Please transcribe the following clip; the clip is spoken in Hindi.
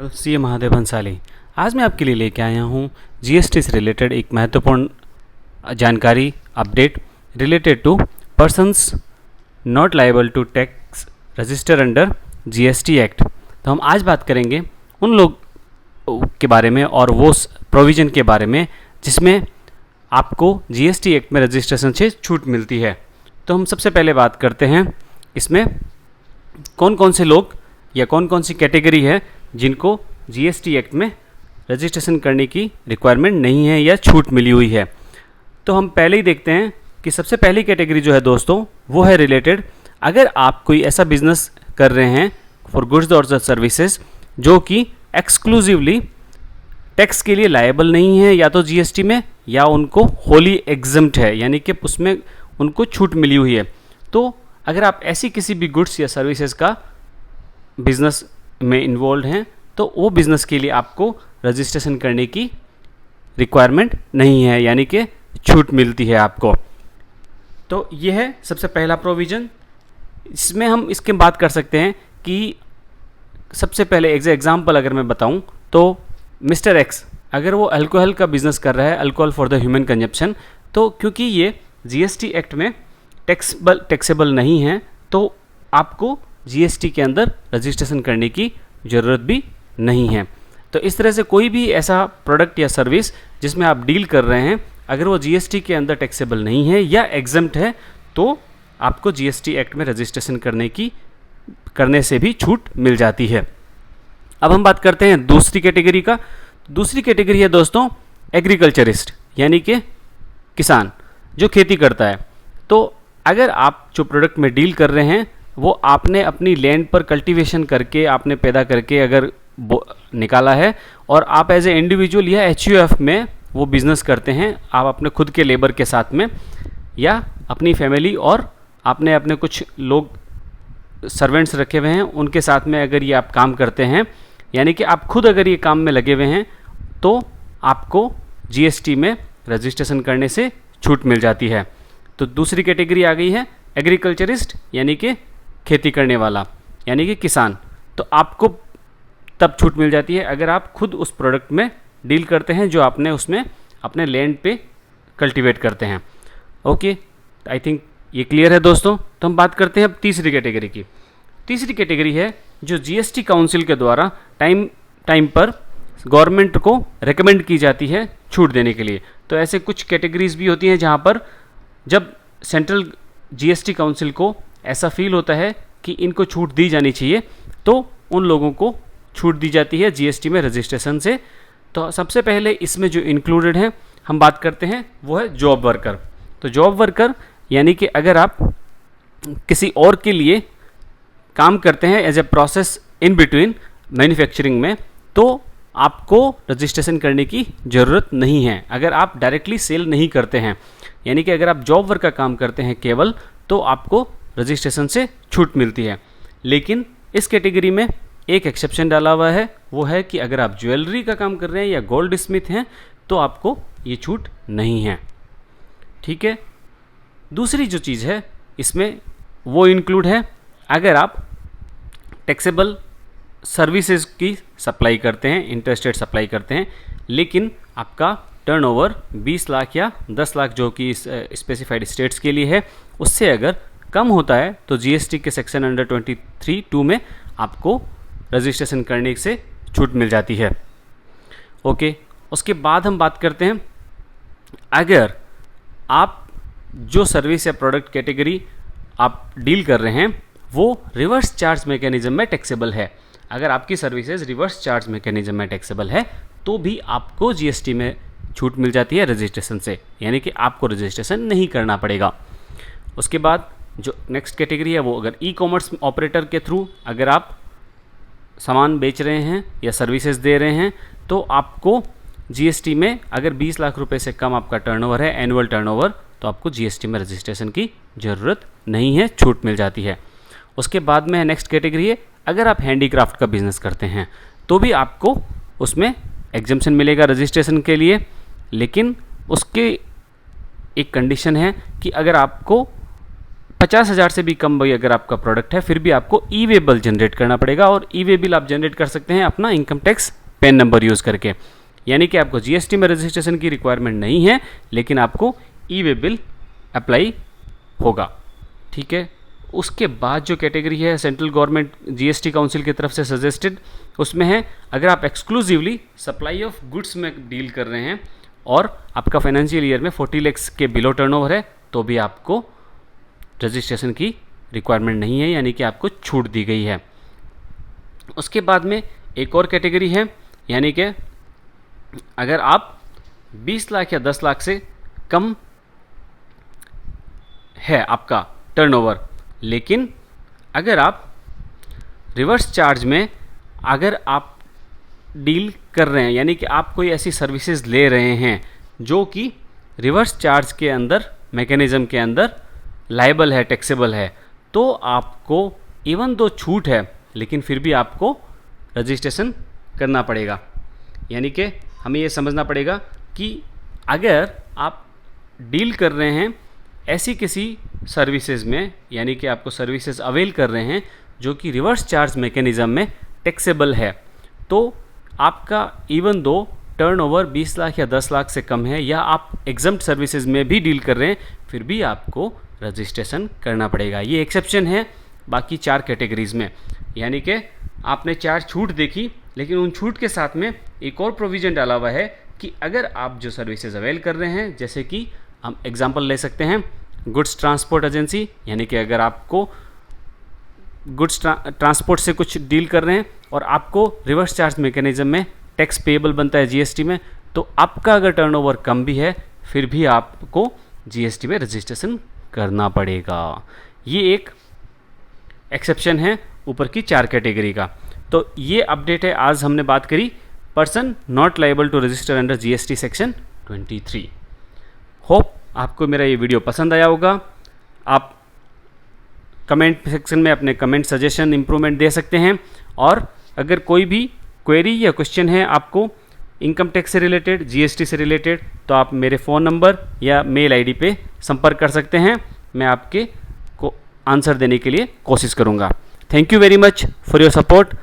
सी महादेव भंसाली। आज मैं आपके लिए लेके आया हूँ जीएसटी से रिलेटेड एक महत्वपूर्ण जानकारी update related to persons not liable to tax register under GST act. तो हम आज बात करेंगे उन लोग के बारे में और वो प्रोविज़न के बारे में जिसमें आपको जीएसटी एक्ट में रजिस्ट्रेशन से छूट मिलती है। तो हम सबसे पहले बात करते हैं इसमें कौन कौन से लोग या कौन कौन सी कैटेगरी है जिनको जीएसटी एक्ट में रजिस्ट्रेशन करने की रिक्वायरमेंट नहीं है या छूट मिली हुई है। तो हम पहले ही देखते हैं कि सबसे पहली कैटेगरी जो है दोस्तों वो है रिलेटेड, अगर आप कोई ऐसा बिजनेस कर रहे हैं फॉर गुड्स और सर्विसेज जो कि एक्सक्लूसिवली टैक्स के लिए लायबल नहीं है या तो जीएसटी में या उनको होली एग्जम्प्ट है, यानी कि उसमें उनको छूट मिली हुई है। तो अगर आप ऐसी किसी भी गुड्स या सर्विसेज का बिजनेस में इन्वॉल्व हैं तो वो बिज़नेस के लिए आपको रजिस्ट्रेशन करने की रिक्वायरमेंट नहीं है, यानी कि छूट मिलती है आपको। तो ये है सबसे पहला प्रोविज़न। इसमें हम इसके बात कर सकते हैं कि सबसे पहले एग्जाम्पल अगर मैं बताऊं तो मिस्टर एक्स अगर वो अल्कोहल का बिज़नेस कर रहा है, alcohol for the human consumption, तो क्योंकि ये जीएसटी एक्ट में टैक्सेबल नहीं है तो आपको जीएसटी के अंदर रजिस्ट्रेशन करने की ज़रूरत भी नहीं है। तो इस तरह से कोई भी ऐसा प्रोडक्ट या सर्विस जिसमें आप डील कर रहे हैं अगर वो जीएसटी के अंदर टैक्सेबल नहीं है या एग्जम्प्ट है तो आपको जीएसटी एक्ट में रजिस्ट्रेशन करने से भी छूट मिल जाती है। अब हम बात करते हैं दूसरी कैटेगरी का। दूसरी कैटेगरी है दोस्तों एग्रीकल्चरिस्ट, यानी कि किसान जो खेती करता है। तो अगर आप जो प्रोडक्ट में डील कर रहे हैं वो आपने अपनी लैंड पर कल्टीवेशन करके आपने पैदा करके अगर निकाला है और आप एज ए इंडिविजुअल या एचयूएफ में वो बिज़नेस करते हैं, आप अपने खुद के लेबर के साथ में या अपनी फैमिली और आपने अपने कुछ लोग सर्वेंट्स रखे हुए हैं उनके साथ में अगर ये आप काम करते हैं, यानी कि आप खुद अगर ये काम में लगे हुए हैं तो आपको जीएसटी में रजिस्ट्रेशन करने से छूट मिल जाती है। तो दूसरी कैटेगरी आ गई है एग्रीकल्चरिस्ट, यानी कि खेती करने वाला, यानी कि किसान। तो आपको तब छूट मिल जाती है अगर आप खुद उस प्रोडक्ट में डील करते हैं जो आपने उसमें अपने लैंड पे कल्टीवेट करते हैं। ओके, आई थिंक ये क्लियर है दोस्तों। तो हम बात करते हैं अब तीसरी कैटेगरी की। तीसरी कैटेगरी है जो जीएसटी काउंसिल के द्वारा टाइम पर गवर्नमेंट को रेकमेंड की जाती है छूट देने के लिए। तो ऐसे कुछ कैटेगरीज भी होती हैं जहाँ पर जब सेंट्रल जीएसटी काउंसिल को ऐसा फील होता है कि इनको छूट दी जानी चाहिए तो उन लोगों को छूट दी जाती है जीएसटी में रजिस्ट्रेशन से। तो सबसे पहले इसमें जो इंक्लूडेड है हम बात करते हैं वो है जॉब वर्कर। तो जॉब वर्कर यानी कि अगर आप किसी और के लिए काम करते हैं as a process in between manufacturing में तो आपको रजिस्ट्रेशन करने की ज़रूरत नहीं है अगर आप डायरेक्टली सेल नहीं करते हैं, यानी कि अगर आप जॉब वर्क का काम करते हैं केवल तो आपको रजिस्ट्रेशन से छूट मिलती है। लेकिन इस कैटेगरी में एक एक्सेप्शन डाला हुआ है, वो है कि अगर आप ज्वेलरी का काम कर रहे हैं या गोल्ड स्मिथ हैं तो आपको ये छूट नहीं है। ठीक है। दूसरी जो चीज़ है इसमें वो इंक्लूड है अगर आप टैक्सेबल सर्विसेज की सप्लाई करते हैं, इंटरस्टेट सप्लाई करते हैं, लेकिन आपका टर्नओवर 20 लाख या 10 लाख जो कि स्पेसिफाइड स्टेट्स के लिए है उससे अगर कम होता है तो जीएसटी के सेक्शन अंडर 23(2) में आपको रजिस्ट्रेशन करने से छूट मिल जाती है। ओके, उसके बाद हम बात करते हैं अगर आप जो सर्विस या प्रोडक्ट कैटेगरी आप डील कर रहे हैं वो रिवर्स चार्ज मैकेनिज्म में टैक्सेबल है। अगर आपकी सर्विसेज रिवर्स चार्ज मैकेनिज्म में टैक्सेबल है तो भी आपको जीएसटी में छूट मिल जाती है रजिस्ट्रेशन से, यानी कि आपको रजिस्ट्रेशन नहीं करना पड़ेगा। उसके बाद जो नेक्स्ट कैटेगरी है वो अगर ई कॉमर्स ऑपरेटर के थ्रू अगर आप सामान बेच रहे हैं या सर्विसेज दे रहे हैं तो आपको जीएसटी में अगर 20 लाख रुपए से कम आपका टर्नओवर है, एनुअल टर्नओवर, तो आपको जीएसटी में रजिस्ट्रेशन की ज़रूरत नहीं है, छूट मिल जाती है। उसके बाद में नेक्स्ट कैटेगरी है अगर आप हैंडीक्राफ्ट का बिज़नेस करते हैं तो भी आपको उसमें एग्जम्पशन मिलेगा रजिस्ट्रेशन के लिए, लेकिन उसके एक कंडीशन है कि अगर आपको 50,000 से भी कम भाई अगर आपका प्रोडक्ट है, फिर भी आपको ई वे बिल जनरेट करना पड़ेगा। और ई वे बिल आप जनरेट कर सकते हैं अपना income tax pan number use करके। यानी कि आपको जीएसटी में रजिस्ट्रेशन की रिक्वायरमेंट नहीं है, लेकिन आपको ई वे बिल अप्लाई होगा। ठीक है। उसके बाद जो कैटेगरी है सेंट्रल गवर्नमेंट जीएसटी काउंसिल की तरफ से सजेस्टेड, उसमें है अगर आप एक्सक्लूसिवली सप्लाई ऑफ गुड्स में डील कर रहे हैं और आपका फाइनेंशियल ईयर में 40 लाख के बिलो टर्नओवर है, तो भी आपको रजिस्ट्रेशन की रिक्वायरमेंट नहीं है, यानी कि आपको छूट दी गई है। उसके बाद में एक और कैटेगरी है, यानी कि अगर आप 20 लाख या 10 लाख से कम है आपका टर्नओवर, लेकिन अगर आप रिवर्स चार्ज में अगर आप डील कर रहे हैं, यानी कि आप कोई ऐसी सर्विसेज ले रहे हैं जो कि रिवर्स चार्ज के अंदर मैकेनिज़्म के अंदर लायबल है, टैक्सेबल है, तो आपको इवन दो छूट है, लेकिन फिर भी आपको रजिस्ट्रेशन करना पड़ेगा। यानी कि हमें ये समझना पड़ेगा कि अगर आप डील कर रहे हैं ऐसी किसी सर्विसेज में, यानी कि आपको सर्विसेज अवेल कर रहे हैं जो कि रिवर्स चार्ज मैकेनिज़्म में टैक्सेबल है, तो आपका इवन दो टर्नओवर 20 लाख या 10 लाख से कम है, या आप एग्जम्प्ट सर्विसेज में भी डील कर रहे हैं, फिर भी आपको रजिस्ट्रेशन करना पड़ेगा। ये एक्सेप्शन है बाकी 4 कैटेगरीज में। यानी कि आपने 4 छूट देखी, लेकिन उन छूट के साथ में एक और प्रोविज़न डाला हुआ है कि अगर आप जो सर्विसेज अवेल कर रहे हैं, जैसे कि हम एग्जांपल ले सकते हैं गुड्स ट्रांसपोर्ट एजेंसी, यानी कि अगर आपको गुड्स ट्रांसपोर्ट से कुछ डील कर रहे हैं और आपको रिवर्स चार्ज मैकेनिज्म में टैक्स पेएबल बनता है जीएसटी में, तो आपका अगर टर्नओवर कम भी है, फिर भी आपको जीएसटी में रजिस्ट्रेशन करना पड़ेगा। ये एक एक्सेप्शन है ऊपर की 4 कैटेगरी का। तो ये अपडेट है, आज हमने बात करी person not liable to register under GST section 23। Hope आपको मेरा ये वीडियो पसंद आया होगा। आप कमेंट सेक्शन में अपने कमेंट, सजेशन, इम्प्रूवमेंट दे सकते हैं। और अगर कोई भी क्वेरी या क्वेश्चन है आपको इनकम टैक्स से रिलेटेड, जीएसटी से रिलेटेड, तो आप मेरे फ़ोन नंबर या मेल आईडी पे संपर्क कर सकते हैं। मैं आपके को आंसर देने के लिए कोशिश करूँगा। Thank you very much for your support.